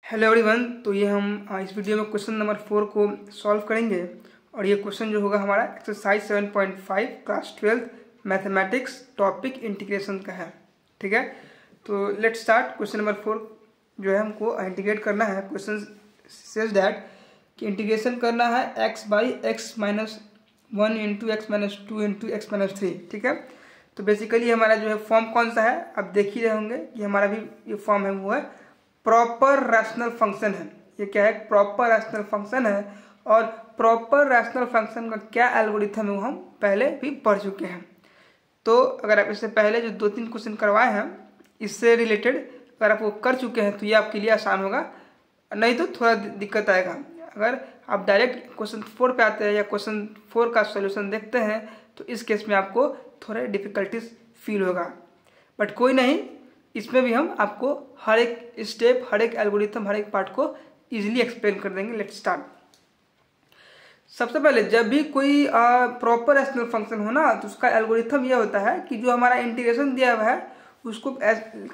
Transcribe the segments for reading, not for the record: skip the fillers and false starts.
Hello everyone. तो ये हम इस वीडियो में क्वेश्चन नंबर 4 को सॉल्व करेंगे और ये क्वेश्चन जो होगा हमारा exercise 7.5 class 12 mathematics topic integration का है। ठीक है, तो लेट्स स्टार्ट। क्वेश्चन नंबर 4 जो है हमको इंटीग्रेट करना है। क्वेश्चन सेज दैट कि इंटीग्रेशन करना है x by x minus 1 into x minus 2 into x minus 3। ठीक है, तो बेसिकली हमारा जो है फॉर्म कौन सा है आप देख ही रहे होंगे कि हमारा भी ये फॉर्म है वो है प्रॉपर रैशनल फंक्शन है। ये क्या है? प्रॉपर रैशनल फंक्शन है। और प्रॉपर रैशनल फंक्शन का क्या एल्गोरिथम है वो हम पहले भी पढ़ चुके हैं। तो अगर आप इससे पहले जो 2-3 क्वेश्चन करवाए हैं इससे रिलेटेड अगर आप वो कर चुके हैं तो ये आपके लिए आसान होगा, नहीं तो थोड़ा दिक्कत आएगा। अगर आप डायरेक्ट क्वेश्चन 4 पे आते हैं या क्वेश्चन 4 का सोल्यूशन देखते हैं तो इस केस में आपको थोड़े डिफिकल्टीज फील होगा, बट कोई नहीं, इसमें भी हम आपको हर एक स्टेप, हर एक एल्गोरिथम, हर एक पार्ट को इजीली एक्सप्लेन कर देंगे। Let's start. सबसे पहले जब भी कोई प्रॉपर रैशनल फंक्शन हो ना तो उसका एल्गोरिथम यह होता है कि जो हमारा इंटीग्रेशन दिया हुआ है उसको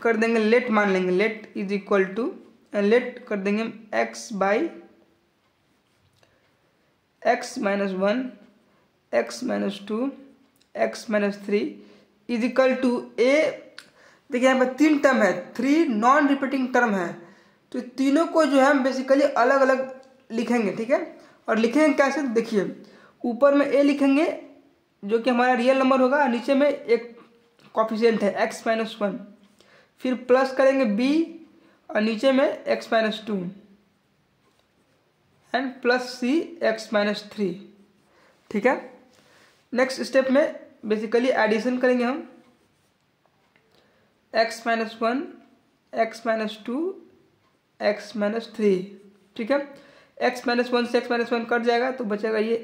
कर देंगे लेट, मान लेंगे let is equal to let कर देंगे x by x minus 1 x minus 2 x minus 3 is equal to A. देखिए यहाँ पर 3 टर्म है, 3 नॉन रिपीटिंग टर्म है, तो तीनों को जो है हम बेसिकली अलग अलग लिखेंगे। ठीक है, और लिखेंगे कैसे? देखिए ऊपर में a लिखेंगे जो कि हमारा रियल नंबर होगा, नीचे में एक कॉफिशिएंट है x माइनस 1, फिर प्लस करेंगे b और नीचे में x minus 2 and plus c x minus 3। ठीक है, नेक्स्ट स्टेप में बेसिकली एडिशन करेंगे हम x minus 1 x minus 2 x minus 3। ठीक है, x माइनस 1 से x माइनस 1 कट जाएगा तो बचेगा ये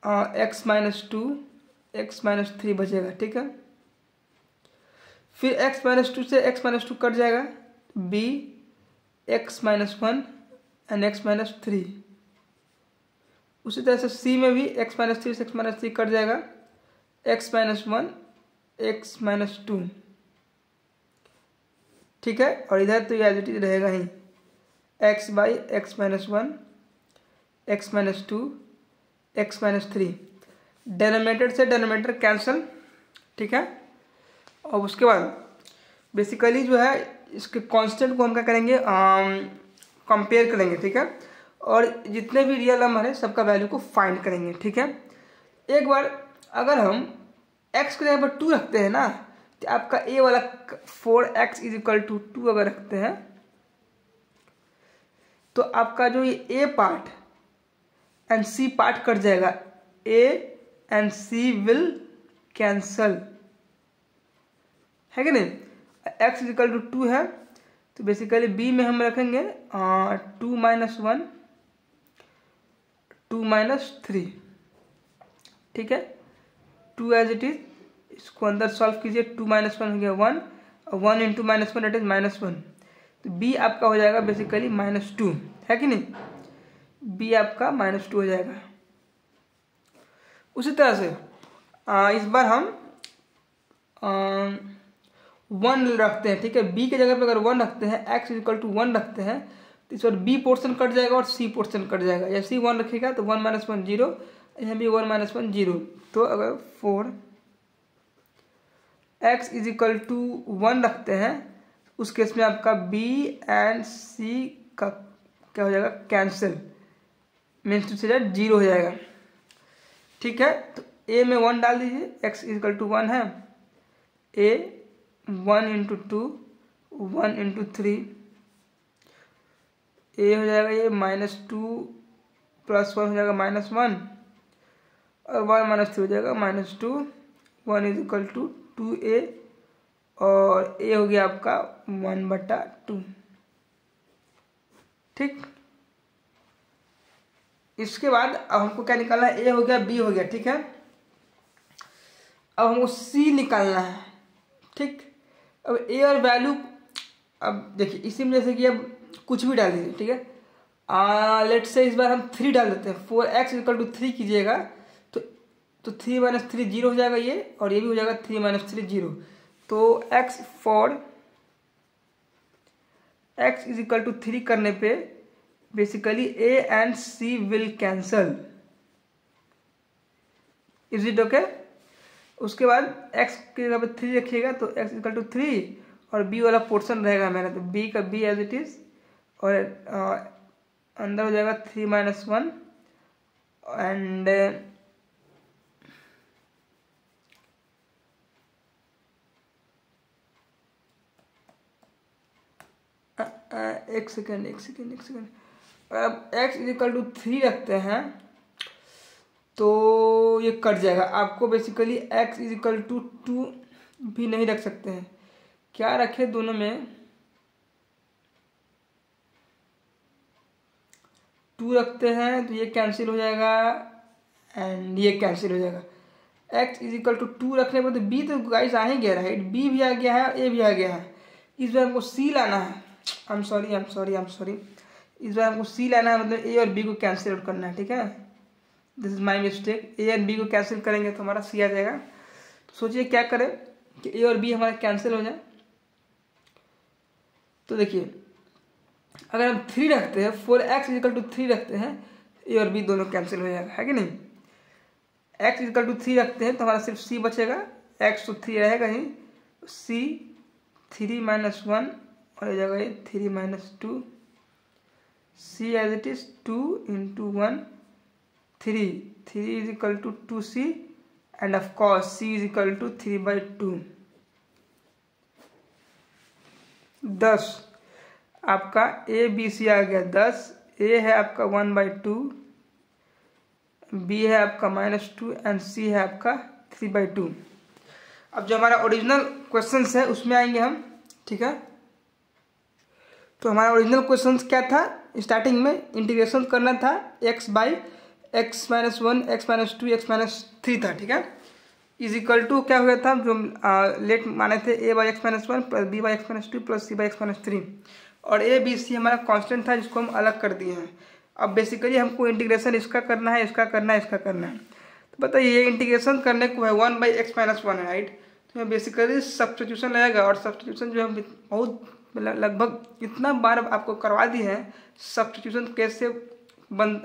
a x minus 2 x minus 3 बचेगा। ठीक है, फिर x माइनस 2 से x माइनस 2 कट जाएगा b x minus 1 and x minus 3। उसी तरह से c में भी x माइनस 3 से x माइनस 3 कट जाएगा x माइनस 1 एक्स माइनस 2। ठीक है, और इधर तो ये एज इट इज रहेगा ही x by x minus 1 x minus 2 x minus 3। Denominator से डेनोमिनेटर कैंसिल। ठीक है, और उसके बाद बेसिकली जो है इसके कांस्टेंट को हम क्या करेंगे, कंपेयर करेंगे। ठीक है, और जितने भी रियल नंबर है सबका वैल्यू को फाइंड करेंगे। ठीक है, एक बार अगर हम x को जगह पर 2 रखते हैं ना तो आपका a वाला 4x इज इक्वल टू 2 अगर रखते हैं तो आपका जो ये a part and c part cut जाएगा, a and c will cancel, है कि नहीं? x इज इक्वल टू 2 है तो बेसिकली b में हम रखेंगे 2 माइनस 1 2 माइनस 3। ठीक है, 2 एज इट इज, इसको अंदर सॉल्व कीजिए, 2 माइनस 1 हो गया 1 और 1 into minus 1 it is minus 1, तो b आपका हो जाएगा बेसिकली माइनस 2, है कि नहीं? b आपका माइनस 2 हो जाएगा। उसी तरह से इस बार हम 1 रखते हैं। ठीक है, b के जगह पे अगर 1 रखते हैं, x इक्वल टू 1 रखते हैं तो इस बार b पोर्शन कट जाएगा और c पोर्शन कट जाएगा। या c 1 रखेगा तो 1 माइनस 1 0, यहाँ भी 1 माइनस 1 0। तो अगर 4 x इज इक्वल टू 1 रखते हैं उस केस में आपका b एंड c का क्या हो जाएगा, कैंसिल, मीन्स टू से 0 हो जाएगा। ठीक है, तो a में 1 डाल दीजिए, x इज इक्वल टू 1 है, a 1 इंटू 2 1 इंटू 3, a हो जाएगा ये माइनस 2 प्लस 1 हो जाएगा माइनस 1 और 1 माइनस 3 हो जाएगा minus 2, 1 is equal to 2a और a हो गया आपका 1/2। ठीक, इसके बाद अब हमको क्या निकालना है, a हो गया, b हो गया। ठीक है, अब हमको c निकालना है। ठीक, अब a और वैल्यू, अब देखिए इसी में जैसे कि अब कुछ भी डाल दीजिए। ठीक है, लेट्स से इस बार हम 3 डाल देते हैं, 4x इक्वल टू 3 कीजिएगा तो 3 माइनस 3 0 हो जाएगा ये, और ये भी हो जाएगा 3 माइनस 3 0। तो x for x is equal to 3 करने पे basically a and c will cancel. Is it okay? उसके बाद x के जगह पे 3 रखिएगा तो x इक्वल टू 3 और b वाला पोर्शन रहेगा मेरा, तो b का b एज इट इज, और अंदर हो जाएगा 3 - 1 एंड एक सेकेंड अगर आप x इज इक्वल टू 3 रखते हैं तो ये कट जाएगा। आपको basically x is equal to 2 भी नहीं रख सकते हैं। क्या रखे दोनों में? 2 रखते हैं तो ये कैंसिल हो जाएगा एंड ये कैंसिल हो जाएगा। x इज इक्वल टू 2 रखने पर तो b तो गाइस आ ही गया, राइट? b भी आ गया है, a भी आ गया है। इस बार हमको c लाना है। I am sorry. इस बार हमको c लाना है, मतलब a और b को कैंसिल आउट करना है, ठीक है? This is my mistake. a and b को कैंसिल करेंगे तो हमारा c आ जाएगा। तो सोचिए क्या करें कि a और b हमारा कैंसिल हो जाए। तो देखिए अगर हम 3 रखते हैं, 4x इज इक्वल टू 3 रखते हैं, a और b दोनों कैंसिल हो जाएगा, है कि नहीं? x इज इक्वल टू 3 रखते हैं तो हमारा सिर्फ c बचेगा। x तो 3 रहेगा ही, c 3 - 1 और हो जाएगा 3 - 2, c as it is 2 × 1 3 is equal to 2c and of course c is equal to 3/2। 10 आपका a b c आ गया। 10 a है आपका 1/2, b है आपका -2 एंड c है आपका 3/2। अब जो हमारा ओरिजिनल क्वेश्चन है उसमें आएंगे हम, ठीक है? तो हमारा ओरिजिनल क्वेश्चन क्या था? स्टार्टिंग में इंटीग्रेशन करना था x by x - 1 x - 2 x - 3 था, ठीक है? इज इक्वल टू क्या हो गया था जो लेट माने थे a by x - 1 plus b by x - 2 plus c by x - 3, और a b c हमारा कांस्टेंट था जिसको हम अलग कर दिए हैं। अब बेसिकली हमको इंटीग्रेशन इसका करना है, इसका करना है, इसका करना है। तो बताइए ये इंटीग्रेशन करने को है 1 बाई x - 1 है, राइट? तो बेसिकली सब्स्टिट्यूशन लगेगा, और सब्स्टिट्यूशन जो हम बहुत लगभग इतना बार आपको करवा दी है सब्स्टिट्यूशन कैसे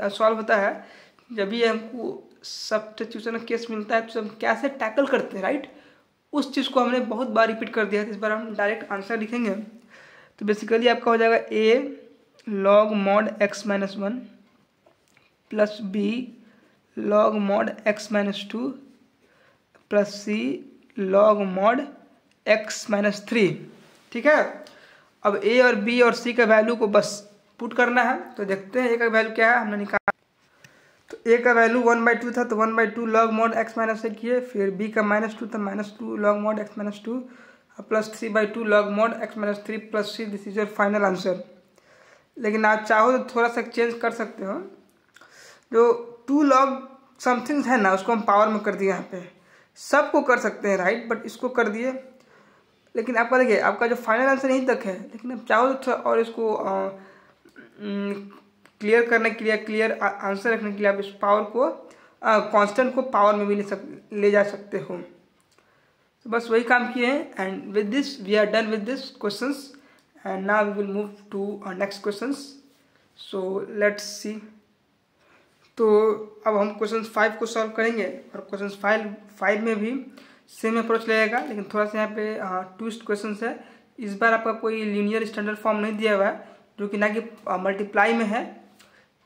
सॉल्व होता है। जब भी हमको सब्स्टिट्यूशन केस मिलता है तो हम कैसे टैकल करते हैं, राइट? उस चीज़ को हमने बहुत बार रिपीट कर दिया है। इस बार हम डायरेक्ट आंसर लिखेंगे। तो बेसिकली आपका हो जाएगा a log mod x - 1 plus b log mod x - 2 plus c log mod x - 3, ठीक है? अब a और b और c का वैल्यू को बस पुट करना है। तो देखते हैं a का वैल्यू क्या है, हमने निकाला। तो a का वैल्यू 1/2 था तो 1/2 log mod x - 1 किए, फिर b का -2 था -2 log mod x - 2 plus 3/2 log mod x - 3 plus c। This is your final answer. लेकिन आप चाहो तो थोड़ा सा चेंज कर सकते हो। जो 2 log समथिंग है ना उसको हम पावर में कर दिए। यहाँ पे सबको कर सकते हैं, राइट? बट इसको कर दिए। लेकिन आपका देखिए आपका जो फाइनल आंसर यहीं तक है, लेकिन आप चाहो तो और इसको क्लियर करने के लिए, क्लियर आंसर रखने के लिए आप इस पावर को कांस्टेंट को पावर में भी ले जा सकते हो। तो बस वही काम किए हैं। And with this we are done with this questions and now we will move to next questions. So let's see. तो अब हम क्वेश्चन 5 को सॉल्व करेंगे, और क्वेश्चन 5 में भी सेम अप्रोच लगेगा, लेकिन थोड़ा सा यहाँ पे ट्विस्ट क्वेश्चन है। इस बार आपका कोई लीनियर स्टैंडर्ड फॉर्म नहीं दिया हुआ है, जो कि ना कि मल्टीप्लाई में है।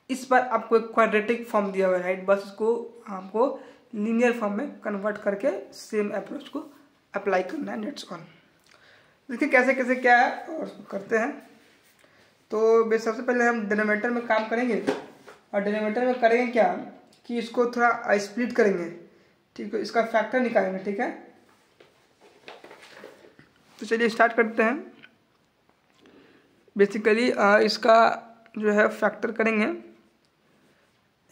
इस बार आपको एक क्वाड्रेटिक फॉर्म दिया हुआ है, राइट? बस इसको आपको लीनियर फॉर्म में कन्वर्ट करके सेम अप्रोच को अप्लाई करना है, दैट्स ऑल। देखिए कैसे कैसे क्या है और उसको करते हैं। तो सबसे पहले हम डिनोमिनेटर में काम करेंगे, और डिनोमिनेटर में करेंगे क्या कि इसको थोड़ा स्प्लिट करेंगे, ठीक है? इसका फैक्टर निकालेंगे, ठीक है? तो चलिए स्टार्ट करते हैं। बेसिकली इसका जो है फैक्टर करेंगे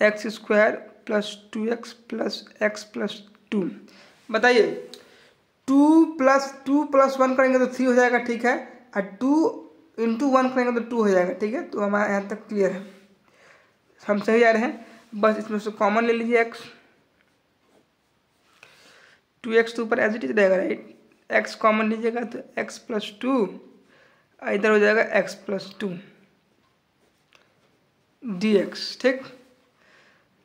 x² plus 2x plus x plus 2। बताइए 2 + 1 करेंगे तो 3 हो जाएगा, ठीक है? और 2 × 1 करेंगे तो 2 हो जाएगा, ठीक है? तो हमारा यहाँ तक क्लियर है, हम सही जा रहे हैं। बस इसमें से कॉमन ले लीजिए x। 2x तो ऊपर एज इट इज रहेगा, राइट? x कॉमन लीजिएगा तो x प्लस 2 इधर हो जाएगा x+2 dx। ठीक,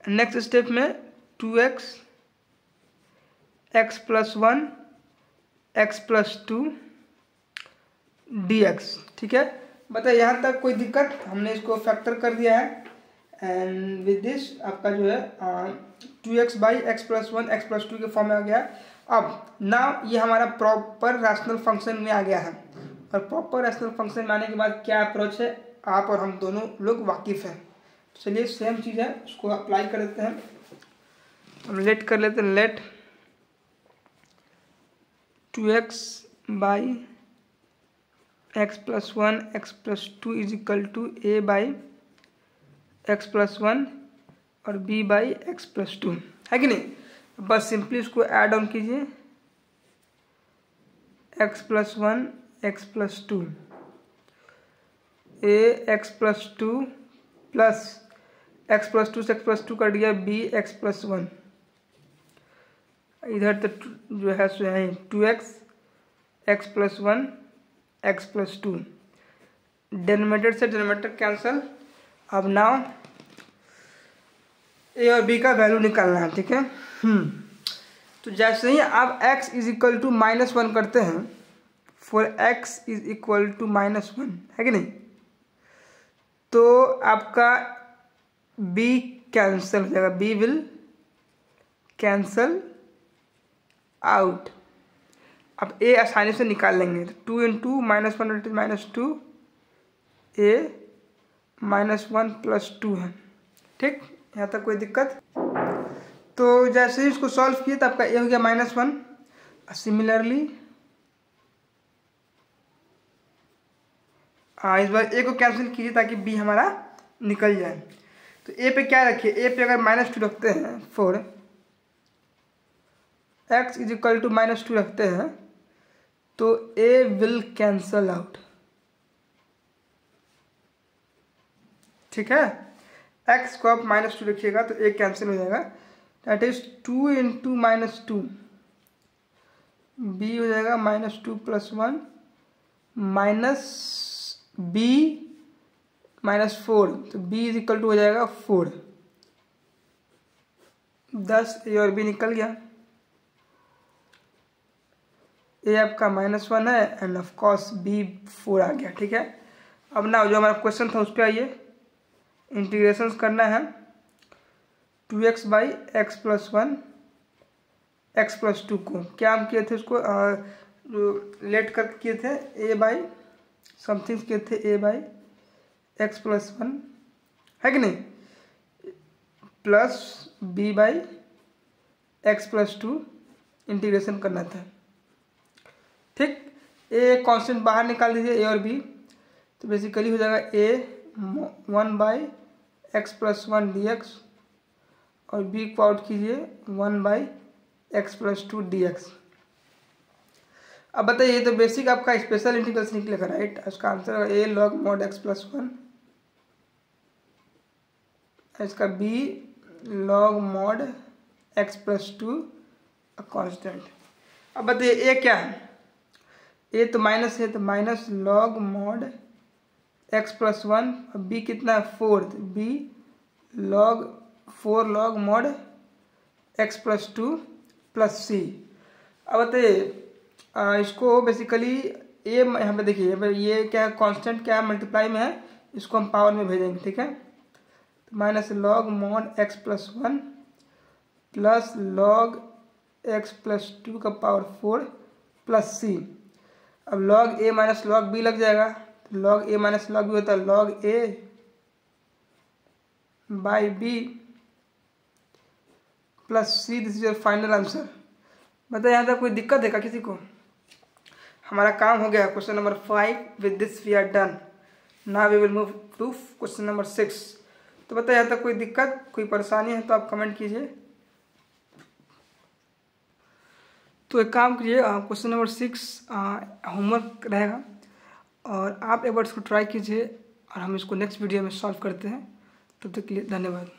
नेक्स्ट स्टेप में 2x x+1 x+2 dx। ठीक है, बताइए यहाँ तक कोई दिक्कत? हमने इसको फैक्टर कर दिया है एंड विद दिस आपका जो है 2x/x+1 x+2 के फॉर्म में आ गया। अब ना ये हमारा प्रॉपर रैशनल फंक्शन में आ गया है, और प्रॉपर रैशनल फंक्शन में आने के बाद क्या अप्रोच है आप और हम दोनों लोग वाकिफ़ हैं। चलिए सेम चीज़ है, उसको अप्लाई कर देते हैं। हम लेट कर लेते हैं, late 2x/x+1 x+2 is equal to a/x+1 और b/x+2, है कि नहीं? बस सिंपली इसको ऐड ऑन कीजिए, x+1 x+2 a(x+2) plus x+2 से x+2 कट गया b(x+1), इधर तो जो है सो है 2x x+1 x+2, डिनोमिनेटर से डिनोमिनेटर कैंसल। अब नाउ ए और बी का वैल्यू निकालना है। ठीक है, तो जैसे ही आप x इज इक्वल टू -1 करते हैं, for x is equal to -1, है कि नहीं, तो आपका b कैंसल हो जाएगा, b विल कैंसल आउट। अब a आसानी से निकाल लेंगे, 2 × -1 -2 a -1 + 2 है। ठीक, यहाँ तक कोई दिक्कत? तो जैसे ही इसको सॉल्व किए तो आपका a हो गया -1। सिमिलरली इस बार a को कैंसिल कीजिए ताकि b हमारा निकल जाए। तो a पे क्या रखिए, a पे अगर -2 रखते हैं, for x is equal to -2 रखते हैं, तो a विल कैंसल आउट। ठीक है, x को आप -2 रखिएगा तो a कैंसिल हो जाएगा, दैट इज 2 × -2 b हो जाएगा -2 + 1 माइनस b -4, तो b इज इक्वल टू हो जाएगा 4। 10 a और b निकल गया, a आपका -1 है एंड ऑफ कोर्स b 4 आ गया। ठीक है, अब ना जो हमारा क्वेश्चन था उस पर आइए, इंटीग्रेशन करना है 2x/x+1 x+2 को। क्या हम किए थे उसको, जो लेट कर किए थे a/समथिंग किए थे a/x+1, है कि नहीं, प्लस b/x+2 इंटीग्रेशन करना था। ठीक, a कांस्टेंट बाहर निकाल दीजिए, a और b, तो बेसिकली हो जाएगा a 1/x+1 dx और b को आउट कीजिए 1/x+2 dx। अब बताइए, ये तो बेसिक आपका स्पेशल इंटीग्रेशन निकलेगा, राइट? इसका answer a log mod x+1, इसका b log mod x+2 constant. अब बताइए a क्या है, a तो माइनस है, तो माइनस log mod x+1 और b कितना है 4, तो b log 4 log mod x+2 plus c। अब बताइए इसको बेसिकली a यहाँ पे देखिए, ये क्या है, कांस्टेंट क्या है, मल्टीप्लाई में है, इसको हम पावर में भेजेंगे। ठीक है, तो minus log mod x+1 plus log x+2 का पावर 4 प्लस c। अब log a minus log b लग जाएगा, तो log a minus log b होता है log a by b plus c। This is your final answer. बताइए यहाँ तक कोई दिक्कत है क्या किसी को? हमारा काम हो गया question number 5। With this we are done. Now we will move to question number 6। तो बताइए यहाँ तक कोई दिक्कत, कोई परेशानी है तो आप कमेंट कीजिए। तो एक काम कीजिए, क्वेश्चन नंबर 6 होमवर्क रहेगा और आप एक बार इसको ट्राई कीजिए और हम इसको नेक्स्ट वीडियो में सॉल्व करते हैं। तब तक के लिए धन्यवाद।